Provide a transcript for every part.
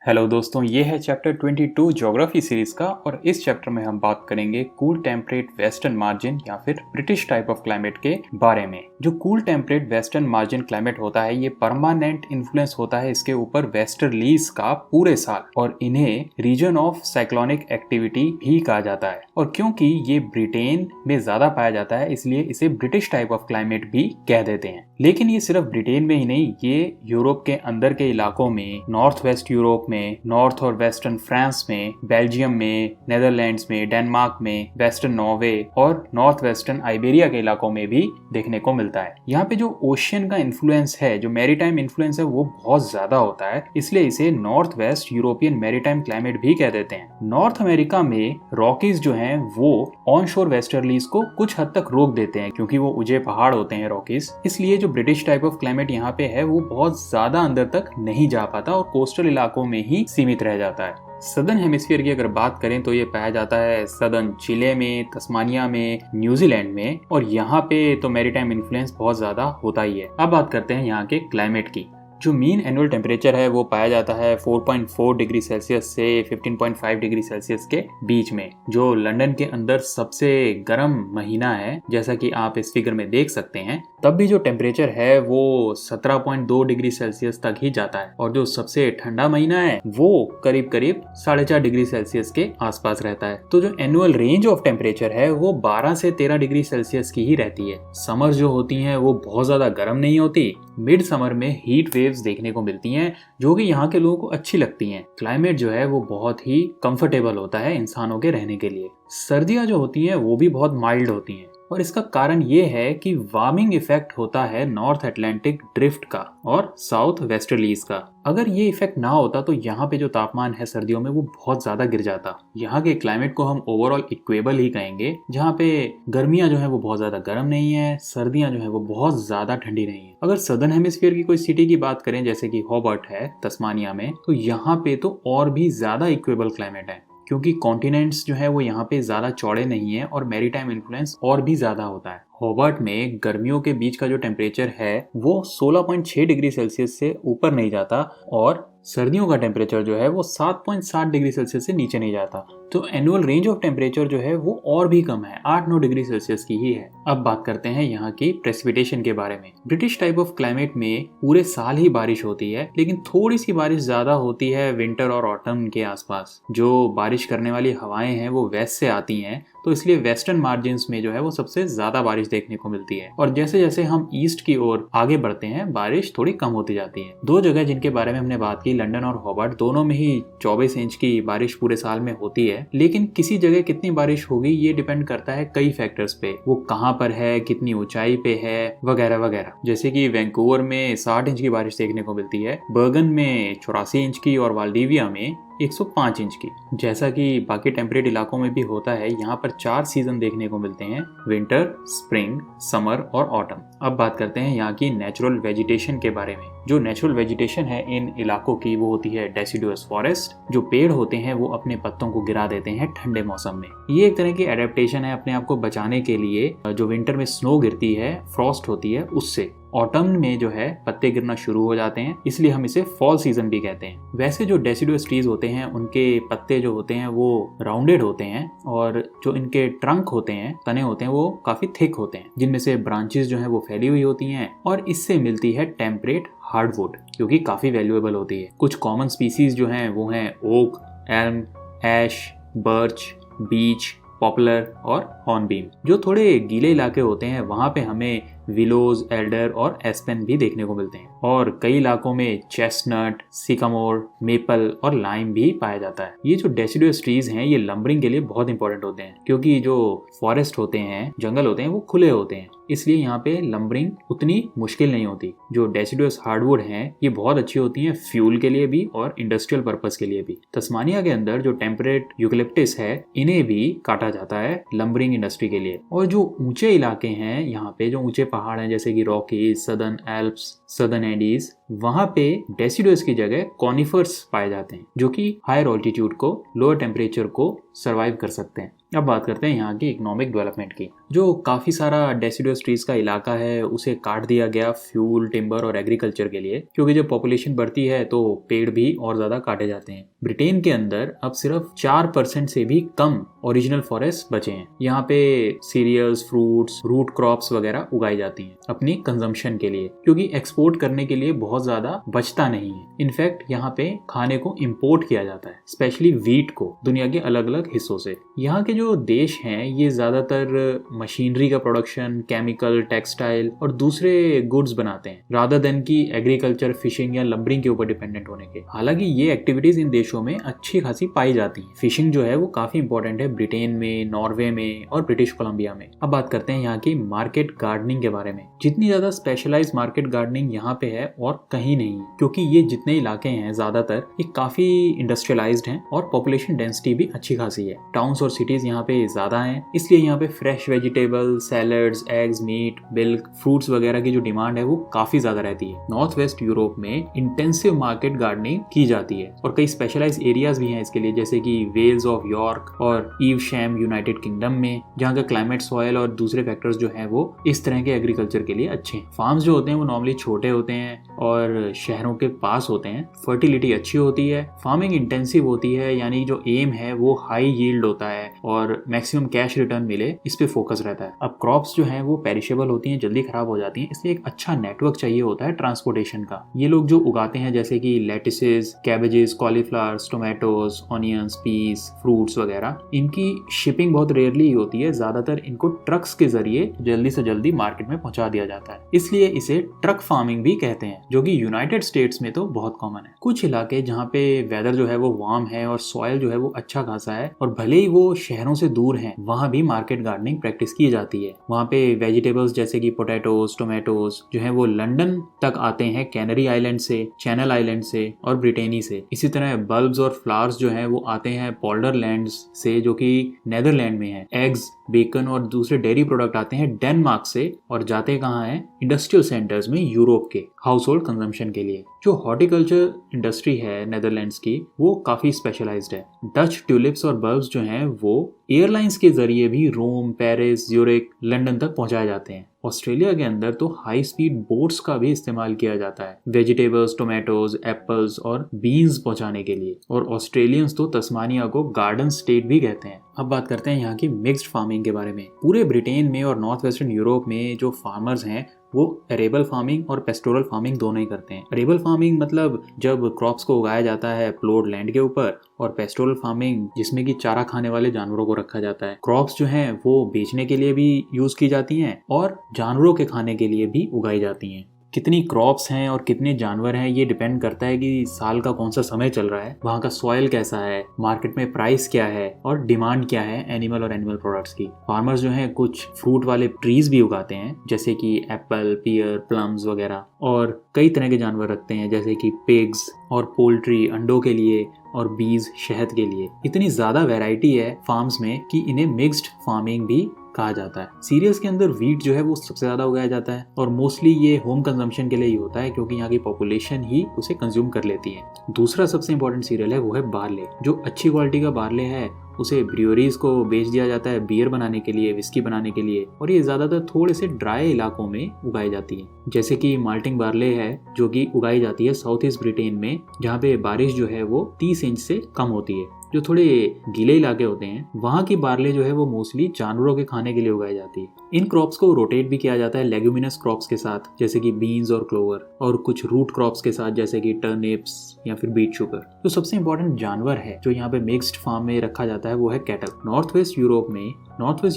Hello दोस्तों, ये है चैप्टर 22 ज्योग्राफी सीरीज का। और इस चैप्टर में हम बात करेंगे कूल टेम्परेट वेस्टर्न मार्जिन या फिर ब्रिटिश टाइप ऑफ क्लाइमेट के बारे में। जो cool temperate western margin climate होता है, ये परमानेंट इन्फ्लुएंस होता है इसके ऊपर वेस्टर्लीज का पूरे साल, और इन्हें रीजन ऑफ साइक्लोनिक एक्टिविटी भी कहा जाता है। और क्योंकि ये ब्रिटेन में ज्यादा पाया जाता है, इसलिए इसे ब्रिटिश टाइप ऑफ क्लाइमेट भी कह देते हैं। लेकिन ये सिर्फ ब्रिटेन में ही नहीं, ये यूरोप के अंदर के इलाकों में, नॉर्थ वेस्ट यूरोप में, नॉर्थ और वेस्टर्न फ्रांस में, बेल्जियम में, नेदरलैंड्स में, डेनमार्क में, वेस्टर्न नॉर्वे और नॉर्थ वेस्टर्न आइबेरिया के इलाकों में भी देखने को मिलता है। यहाँ पे जो ओशियन का इन्फ्लुएंस है, जो मैरीटाइम इन्फ्लुएंस है, वो बहुत ज्यादा होता है, इसलिए इसे north west European maritime climate भी कह देते हैं। नॉर्थ अमेरिका में रॉकीज जो हैं वो ऑन शोर वेस्टर्लीज को कुछ हद तक रोक देते हैं, क्योंकि वो ऊंचे पहाड़ होते हैं रॉकीज। इसलिए जो ब्रिटिश टाइप ऑफ क्लाइमेट यहाँ पे है वो बहुत ज्यादा अंदर तक नहीं जा पाता और कोस्टल इलाकों में ही सीमित रह जाता है। सदर्न हेमिस्फीयर की अगर बात करें तो ये पाया जाता है सदर्न चिले में, तस्मानिया में, न्यूजीलैंड में, और यहाँ पे तो मैरीटाइम इन्फ्लुएंस बहुत ज्यादा होता ही है। अब बात करते हैं यहाँ के क्लाइमेट की। जो मीन एनुअल टेम्परेचर है वो पाया जाता है 4.4 डिग्री सेल्सियस से 15.5 डिग्री सेल्सियस के बीच में। जो लंदन के अंदर सबसे गर्म महीना है, जैसा कि आप इस फिगर में देख सकते हैं, तब भी जो टेम्परेचर है वो 17.2 डिग्री सेल्सियस तक ही जाता है। और जो सबसे ठंडा महीना है वो करीब करीब 4.5 डिग्री सेल्सियस के आसपास रहता है। तो जो एनुअल रेंज ऑफ टेम्परेचर है वो 12 से 13 डिग्री सेल्सियस की ही रहती है। समर जो होती है वो बहुत ज्यादा गर्म नहीं होती। मिड समर में हीट वेव्स देखने को मिलती हैं, जो कि यहाँ के लोगों को अच्छी लगती हैं। क्लाइमेट जो है वो बहुत ही कंफर्टेबल होता है इंसानों के रहने के लिए। सर्दियाँ जो होती हैं वो भी बहुत माइल्ड होती हैं, और इसका कारण ये है कि वार्मिंग इफेक्ट होता है नॉर्थ अटलांटिक ड्रिफ्ट का और साउथ वेस्टर्लीज का। अगर ये इफेक्ट ना होता तो यहाँ पे जो तापमान है सर्दियों में वो बहुत ज्यादा गिर जाता। यहाँ के क्लाइमेट को हम ओवरऑल इक्वेबल ही कहेंगे, जहाँ पे गर्मियाँ जो है वो बहुत ज्यादा गर्म नहीं है, सर्दियाँ जो है वो बहुत ज्यादा ठंडी नहीं है। अगर सदर्न हेमिस्फीयर की कोई सिटी की बात करें, जैसे कि हॉबर्ट है तस्मानिया में, तो यहाँ पे तो और भी ज्यादा इक्वेबल क्लाइमेट है, क्योंकि कॉन्टिनेंट्स जो है वो यहाँ पे ज्यादा चौड़े नहीं है और मैरीटाइम इन्फ्लुएंस और भी ज्यादा होता है। हॉबर्ट में गर्मियों के बीच का जो टेम्परेचर है वो 16.6 डिग्री सेल्सियस से ऊपर नहीं जाता, और सर्दियों का टेम्परेचर जो है वो 7.7 डिग्री सेल्सियस से नीचे नहीं जाता। तो एनुअल रेंज ऑफ टेम्परेचर जो है वो और भी कम है, 8-9 डिग्री सेल्सियस की ही है। अब बात करते हैं यहाँ की प्रेसिपिटेशन के बारे में। ब्रिटिश टाइप ऑफ क्लाइमेट में पूरे साल ही बारिश होती है, लेकिन थोड़ी सी बारिश ज्यादा होती है विंटर और ऑटम के आसपास। जो बारिश करने वाली हवाएं हैं वो वेस्ट से आती हैं, तो इसलिए वेस्टर्न मार्जिन्स में जो है वो सबसे ज्यादा बारिश देखने को मिलती है। और जैसे जैसे हम ईस्ट की ओर आगे बढ़ते हैं, बारिश थोड़ी कम होती जाती है। दो जगह जिनके बारे में हमने बात की, लंदन और हॉबर्ट, दोनों में ही 24 इंच की बारिश पूरे साल में होती है। लेकिन किसी जगह कितनी बारिश होगी ये डिपेंड करता है कई फैक्टर्स पे, वो कहाँ पर है, कितनी ऊंचाई पे है, वगैरह वगैरह। जैसे कि वैंकूवर में 60 इंच की बारिश देखने को मिलती है, बर्गन में 84 इंच की और वाल्डिविया में 105 इंच की। जैसा कि बाकी टेम्परेट इलाकों में भी होता है, यहाँ पर 4 सीजन देखने को मिलते हैं, विंटर, स्प्रिंग, समर और ऑटम। अब बात करते हैं यहाँ की नेचुरल वेजिटेशन के बारे में। जो नेचुरल वेजिटेशन है इन इलाकों की वो होती है डेसिडुअस फॉरेस्ट। जो पेड़ होते हैं वो अपने पत्तों को गिरा देते हैं ठंडे मौसम में। ये एक तरह की एडेप्टेशन है अपने आप को बचाने के लिए। जो विंटर में स्नो गिरती है, फ्रॉस्ट होती है, उससे ऑटम में जो है पत्ते गिरना शुरू हो जाते हैं, इसलिए हम इसे फॉल सीजन भी कहते हैं। वैसे जो डेसिडुअस ट्रीज होते हैं उनके पत्ते जो होते हैं वो राउंडेड होते हैं, और जो इनके ट्रंक होते हैं, तने होते हैं, वो काफी थिक होते हैं, जिनमें से ब्रांचेस जो है वो फैली हुई होती हैं, और इससे मिलती है टेम्परेट हार्डवुड, जो कि काफी वैल्यूएबल होती है। कुछ कॉमन स्पीसीज जो हैं वो हैं ओक, एल्म, ऐश, बर्च, बीच, पॉपुलर और हॉर्नबीम। जो थोड़े गीले इलाके होते हैं वहां पे हमें विलोज, एल्डर और एस्पेन भी देखने को मिलते हैं, और कई इलाकों में चेस्टनट, सिकामोर, मेपल और लाइम भी पाया जाता है। ये जो डेसिडुअस ट्रीज हैं ये लंबरिंग के लिए बहुत इंपॉर्टेंट होते हैं, क्योंकि जो फॉरेस्ट होते हैं, जंगल होते हैं, वो खुले होते हैं, इसलिए यहाँ पे लंबरिंग उतनी मुश्किल नहीं होती। जो डेसिडुअस हार्डवुड हैं ये बहुत अच्छी होती हैं फ्यूल के लिए भी और इंडस्ट्रियल पर्पस के लिए भी। तस्मानिया के अंदर जो टेम्परेट यूकेलिप्टस है, इन्हें भी काटा जाता है लंबरिंग इंडस्ट्री के लिए। और जो ऊंचे इलाके हैं, यहाँ पे जो ऊंचे पहाड़ हैं, जैसे कि Rockies, southern Alps, southern Andes, वहां पे डेसिडुअस की जगह कॉनिफर्स पाए जाते हैं, जो कि हायर ऑल्टीट्यूड को, लोअर टेम्परेचर को सर्वाइव कर सकते हैं। अब बात करते हैं यहाँ की इकोनॉमिक डेवलपमेंट की। जो काफ़ी सारा डेसिडुअस ट्रीज का इलाका है उसे काट दिया गया फ्यूल, टिम्बर और एग्रीकल्चर के लिए, क्योंकि जब पॉपुलेशन बढ़ती है तो पेड़ भी और ज़्यादा काटे जाते हैं। ब्रिटेन के अंदर अब सिर्फ 4% से भी कम ओरिजिनल फॉरेस्ट बचे हैं। यहाँ पे सीरियल्स, फ्रूट्स, रूट क्रॉप्स वगैरह उगाई जाती हैं अपनी कंजम्पशन के लिए, क्योंकि एक्सपोर्ट करने के लिए बहुत ज़्यादा बचता नहीं है। इनफैक्ट यहाँ पे खाने को इम्पोर्ट किया जाता है, स्पेशली वीट को, दुनिया के अलग अलग हिस्सों से। यहाँ के जो देश हैं ये ज़्यादातर मशीनरी का प्रोडक्शन, केमिकल, टेक्सटाइल और दूसरे गुड्स बनाते हैं, रादर देन की एग्रीकल्चर, फिशिंग या लंबरिंग के ऊपर डिपेंडेंट होने के। हालांकि ये एक्टिविटीज इन देशों में अच्छी खासी पाई जाती हैं। फिशिंग जो है वो काफी इंपॉर्टेंट है ब्रिटेन में, नॉर्वे में और ब्रिटिश कोलंबिया में। अब बात करते हैं यहाँ की मार्केट गार्डनिंग के बारे में। जितनी ज्यादा स्पेशलाइज मार्केट गार्डनिंग यहाँ पे है और कहीं नहीं है, क्योंकि ये जितने इलाके हैं ज्यादातर ये काफी इंडस्ट्रियलाइज्ड हैं और पॉपुलेशन डेंसिटी भी अच्छी खासी है। टाउन्स और सिटीज यहाँ पे ज्यादा हैं, इसलिए यहाँ पे fresh vegetable, salads, eggs, meat, milk, fruits वगैरह की जो डिमांड है वो काफी ज्यादा रहती है। नॉर्थ वेस्ट यूरोप में इंटेंसिव मार्केट गार्डनिंग की जाती है और कई स्पेशलाइज एरियाज भी हैं इसके लिए, जैसे कि वेल्स ऑफ यॉर्क और ईवशैम यूनाइटेड किंगडम में, जहाँ का क्लाइमेट, सॉइल और दूसरे फैक्टर्स जो हैं वो इस तरह के एग्रीकल्चर के लिए अच्छे हैं। फार्म्स जो होते हैं वो नॉर्मली छोटे होते हैं और शहरों के पास होते हैं। फर्टिलिटी अच्छी होती है, फार्मिंग इंटेंसिव होती है, यानी जो एम है वो हाई यील्ड होता है और मैक्सिमम कैश रिटर्न मिले, इस पे फोकस रहता है। अब क्रॉप्स जो हैं वो पेरिशेबल होती हैं, जल्दी खराब हो जाती हैं, इसलिए एक अच्छा नेटवर्क चाहिए होता है ट्रांसपोर्टेशन का। ये लोग जो उगाते हैं जैसे कि lettuces, cabbages, cauliflowers, tomatoes, onions, peas, fruits वगैरह, इनकी शिपिंग बहुत रेयरली होती है। ज्यादातर इनको ट्रक्स के जरिए जल्दी से जल्दी मार्केट में पहुंचा दिया जाता है, इसलिए इसे ट्रक फार्मिंग भी कहते हैं, जो कि यूनाइटेड स्टेट्स में तो बहुत कॉमन है। कुछ इलाके जहाँ पे वेदर जो है वो वार्म है और सॉइल जो है वो अच्छा खासा है और भले ही वो शहरों से दूर है, वहाँ भी मार्केट गार्डनिंग प्रैक्टिस की जाती है। वहाँ पे वेजिटेबल्स जैसे कि पोटैटोज, टोमेटोज जो है वो लंदन तक आते हैं कैनरी आइलैंड से, चैनल आइलैंड से और ब्रिटेनी से। इसी तरह बल्ब्स और फ्लावर्स जो है वो आते हैं पोल्डर लैंड्स से, जो कि नेदरलैंड में है। एग्स, बेकन और दूसरे डेयरी प्रोडक्ट आते हैं डेनमार्क से और जाते कहाँ हैं? इंडस्ट्रियल सेंटर्स में यूरोप के हाउस होल्ड कंजम्पशन के लिए। जो हॉर्टिकल्चर इंडस्ट्री है नेदरलैंड्स की वो काफी स्पेशलाइज्ड है। डच ट्यूलिप्स और बल्ब्स जो हैं वो एयरलाइंस के जरिए भी रोम, पेरिस, ज्यूरिख, लंदन तक पहुंचाए जाते हैं। ऑस्ट्रेलिया के अंदर तो हाई स्पीड बोट्स का भी इस्तेमाल किया जाता है वेजिटेबल्स, टोमेटोज, एप्पल्स और बीन्स पहुंचाने के लिए। और ऑस्ट्रेलियंस तो तस्मानिया को गार्डन स्टेट भी कहते हैं। अब बात करते हैं यहाँ की मिक्स्ड फार्मिंग के बारे में। पूरे ब्रिटेन में और नॉर्थ वेस्टर्न यूरोप में जो फार्मर्स हैं वो एरेबल फार्मिंग और पेस्टोरल फार्मिंग दोनों ही करते हैं। एरेबल फार्मिंग मतलब जब क्रॉप्स को उगाया जाता है प्लॉट लैंड के ऊपर, और पेस्टोरल फार्मिंग जिसमें कि चारा खाने वाले जानवरों को रखा जाता है। क्रॉप्स जो हैं वो बेचने के लिए भी यूज की जाती हैं और जानवरों के खाने के लिए भी उगाई जाती हैं। कितनी क्रॉप्स हैं और कितने जानवर हैं ये डिपेंड करता है कि साल का कौन सा समय चल रहा है, वहाँ का सॉइल कैसा है, मार्केट में प्राइस क्या है और डिमांड क्या है एनिमल और एनिमल प्रोडक्ट्स की। फार्मर्स जो हैं कुछ फ्रूट वाले ट्रीज भी उगाते हैं जैसे कि एप्पल, पियर, प्लम्स वगैरह, और कई तरह के जानवर रखते हैं जैसे कि पिग्स और पोल्ट्री अंडों के लिए और बीज शहद के लिए। इतनी ज्यादा वैरायटी है फार्म्स में कि इन्हें मिक्स्ड फार्मिंग भी कहा जाता है। सीरियल्स के अंदर वीट जो है वो सबसे ज्यादा उगाया जाता है और मोस्टली ये होम कंजम्पशन के लिए ही होता है, क्योंकि यहाँ की पॉपुलेशन ही उसे कंज्यूम कर लेती है। दूसरा सबसे इंपॉर्टेंट सीरियल है वो है बार्ले। जो अच्छी क्वालिटी का बार्ले है उसे ब्रियोरीज को बेच दिया जाता है बियर बनाने के लिए, विस्की बनाने के लिए, और ये ज्यादातर थोड़े से ड्राई इलाकों में उगाई जाती है। जैसे कि माल्टिंग बार्ले है जो कि उगाई जाती है साउथ ईस्ट ब्रिटेन में, जहाँ पे बारिश जो है वो 30 इंच से कम होती है। जो थोड़े गीले इलाके होते हैं वहाँ की बार्ले जो है वो मोस्टली जानवरों के खाने के लिए उगाई जाती है। इन क्रॉप्स को रोटेट भी किया जाता है लेग्यूमिनस क्रॉप्स के साथ जैसे कि बीन्स और क्लोवर, और कुछ रूट क्रॉप्स के साथ जैसे कि टर्निप्स या फिर बीट शुगर। तो सबसे इंपॉर्टेंट जानवर है जो यहाँ पे मिक्स्ड फार्म में रखा जाता है वो है कैटल। नॉर्थ वेस्ट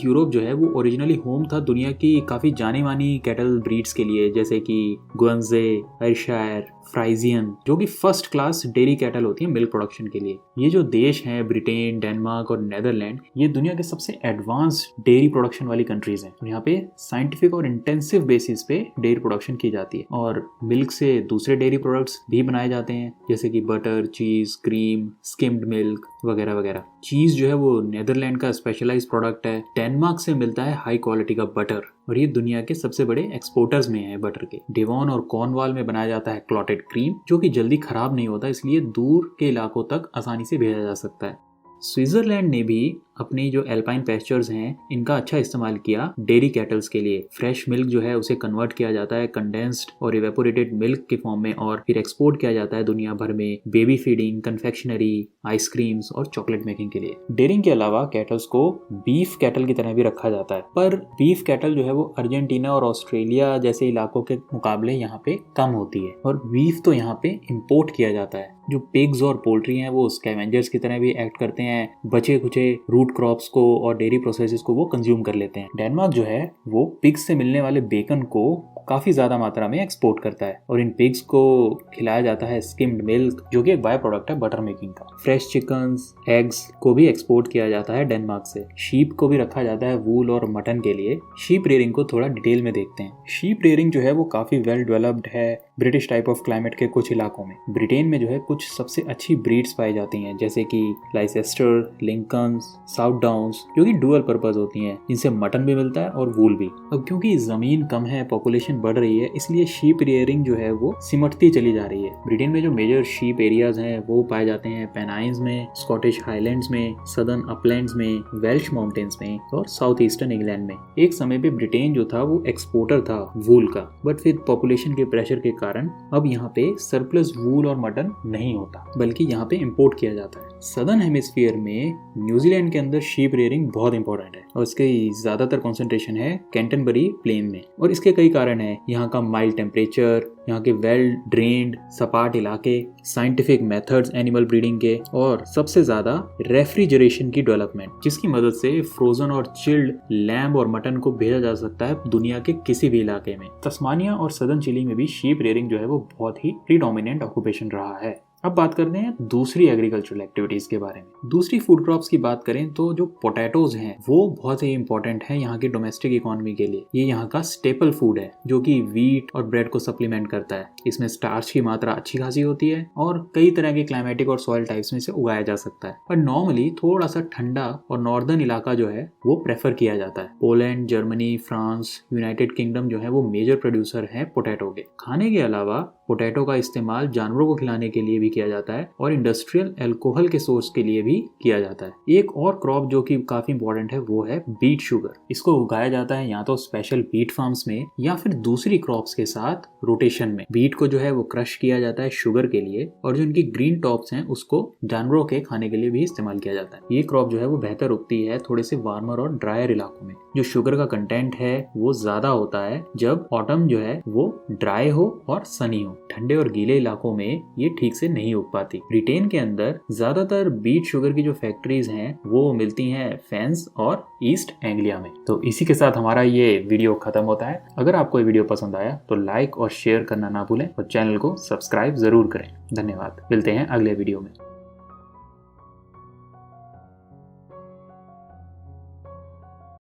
यूरोप जो है वो ओरिजिनली होम था दुनिया की काफी जानी मानी कैटल ब्रीड्स के लिए, जैसे कि गुएंजे, एयरशायर, फ्राइजियन, जो कि फर्स्ट क्लास डेयरी कैटल होती है मिल्क प्रोडक्शन के लिए। ये जो देश हैं ब्रिटेन, डेनमार्क और नेदरलैंड, ये दुनिया के सबसे एडवांस्ड डेयरी प्रोडक्शन वाली कंट्रीज हैं। और यहाँ पे साइंटिफिक और इंटेंसिव बेसिस पे डेयरी प्रोडक्शन की जाती है और मिल्क से दूसरे डेयरी प्रोडक्ट्स भी बनाए जाते हैं जैसे कि बटर, चीज, क्रीम, स्किम्ड मिल्क वगैरह वगैरह। चीज जो है वो नेदरलैंड का स्पेशलाइज्ड प्रोडक्ट है। डेनमार्क से मिलता है हाई क्वालिटी का बटर और ये दुनिया के सबसे बड़े एक्सपोर्टर्स में है बटर के। डेवॉन और कॉर्नवाल में बनाया जाता है क्लॉटेड क्रीम, जो कि जल्दी खराब नहीं होता, इसलिए दूर के इलाकों तक आसानी से भेजा जा सकता है। स्विट्जरलैंड ने भी अपनी जो एल्पाइन पेस्चर्स हैं इनका अच्छा इस्तेमाल किया डेयरी कैटल्स के लिए। फ्रेश मिल्क जो है उसे कन्वर्ट किया जाता है कंडेंस्ड और इवेपोरेटेड मिल्क के फॉर्म में और फिर एक्सपोर्ट किया जाता है दुनिया भर में बेबी फीडिंग, कन्फेक्शनरी, आइसक्रीम्स और चॉकलेट मेकिंग के लिए। डेयरिंग के अलावा कैटल्स को बीफ कैटल की तरह भी रखा जाता है, पर बीफ कैटल जो है वो अर्जेंटीना और ऑस्ट्रेलिया जैसे इलाकों के मुकाबले यहाँ पे कम होती है और बीफ तो यहाँ पे इम्पोर्ट किया जाता है। जो पिग्स और पोल्ट्री हैं वो स्कैवेंजर्स की तरह भी एक्ट करते हैं, बचे कुचे रूट क्रॉप्स को और डेयरी प्रोसेसेस को वो कंज्यूम कर लेते हैं। डेनमार्क जो है वो पिग्स से मिलने वाले बेकन को काफी ज्यादा मात्रा में एक्सपोर्ट करता है और इन पिग्स को खिलाया जाता है स्किम्ड मिल्क जो कि एक बाय प्रोडक्ट है बटर मेकिंग का। फ्रेश चिकन्स, एग्स को भी एक्सपोर्ट किया जाता है डेनमार्क से। शीप को भी रखा जाता है वूल और मटन के लिए। शीप रेयरिंग को थोड़ा डिटेल में देखते हैं। शीप रेयरिंग जो है वो काफी वेल डेवलप्ड है ब्रिटिश टाइप ऑफ क्लाइमेट के कुछ इलाकों में। ब्रिटेन में जो है कुछ सबसे अच्छी ब्रीड्स पाई जाती हैं जैसे कि लाइसेस्टर, लिंकन्स, साउथ डाउन्स जो कि डुअल पर्पस होती हैं, इनसे मटन भी मिलता है और वूल भी। अब क्योंकि जमीन कम है, पॉपुलेशन बढ़ रही है, इसलिए शीप रेयरिंग जो है वो सिमटती चली जा रही है। ब्रिटेन में जो मेजर शीप एरियाज हैं वो पाए जाते हैं पेनाइन्स में, स्कॉटिश हाईलैंड्स में, सदर्न अपलैंड्स में, वेल्श माउंटेन्स में और साउथ ईस्टर्न इंग्लैंड में। एक समय पे ब्रिटेन जो था वो एक्सपोर्टर था वूल का, बट फिर पॉपुलेशन के प्रेशर के कारण अब यहाँ पे सरप्लस वूल और मटन नहीं होता बल्कि यहाँ पे इंपोर्ट किया जाता है। सदर्न हेमिस्फीयर में न्यूजीलैंड के अंदर शीप रेयरिंग बहुत इंपॉर्टेंट है और इसकी ज्यादातर कंसंट्रेशन है कैंटरबरी प्लेन में और इसके कई कारण है। यहाँ का माइल्ड टेम्परेचर, यहाँ के वेल ड्रेन्ड सपाट इलाके, साइंटिफिक मेथड्स एनिमल ब्रीडिंग के और सबसे ज्यादा रेफ्रिजरेशन की डेवलपमेंट जिसकी मदद से फ्रोजन और चिल्ड लैम्ब और मटन को भेजा जा सकता है दुनिया के किसी भी इलाके में। तस्मानिया और सदर्न चिली में भी शीप रेयरिंग जो है वो बहुत ही प्रीडोमिनेंट ऑक्यूपेशन रहा है। अब बात करते हैं दूसरी एग्रीकल्चरल एक्टिविटीज के बारे में। दूसरी फूड क्रॉप्स की बात करें तो जो पोटैटोज हैं वो बहुत ही इंपॉर्टेंट है यहाँ की डोमेस्टिक इकोनॉमी के लिए। ये यहाँ का स्टेपल फूड है जो कि व्हीट और ब्रेड को सप्लीमेंट करता है। इसमें स्टार्च की मात्रा अच्छी खासी होती है और कई तरह के क्लाइमेटिक और सॉइल टाइप्स में इसे उगाया जा सकता है, पर नॉर्मली थोड़ा सा ठंडा और नॉर्दर्न इलाका जो है वो प्रेफर किया जाता है। Poland, Germany, France, United kingdom जो है वो मेजर प्रोड्यूसर है पोटैटो के। खाने के अलावा पोटैटो का इस्तेमाल जानवरों को खिलाने के लिए भी किया जाता है और इंडस्ट्रियल अल्कोहल के सोर्स के लिए भी किया जाता है। एक और क्रॉप जो कि काफी इंपॉर्टेंट है वो है बीट शुगर। इसको उगाया जाता है या तो स्पेशल बीट फार्म्स में या फिर दूसरी क्रॉप्स के साथ रोटेशन में। बीट को जो है वो क्रश किया जाता है शुगर के लिए और जो इनकी ग्रीन टॉप्स हैं उसको जानवरों के खाने के लिए भी इस्तेमाल किया जाता है। ये क्रॉप जो है वो बेहतर उगती है थोड़े से वार्मर और ड्रायर इलाकों में। जो शुगर का कंटेंट है वो ज्यादा होता है जब ऑटम जो है वो ड्राई हो और सनी हो। ठंडे और गीले इलाकों में ये ठीक से नहीं उग पाती। ब्रिटेन के अंदर ज्यादातर बीट शुगर की जो फैक्ट्रीज हैं वो मिलती हैं फेंस और ईस्ट एंग्लिया में। तो इसी के साथ हमारा ये वीडियो खत्म होता है। अगर आपको ये वीडियो पसंद आया तो लाइक और शेयर करना ना भूलें और चैनल को सब्सक्राइब जरूर करें। धन्यवाद। मिलते हैं अगले वीडियो में।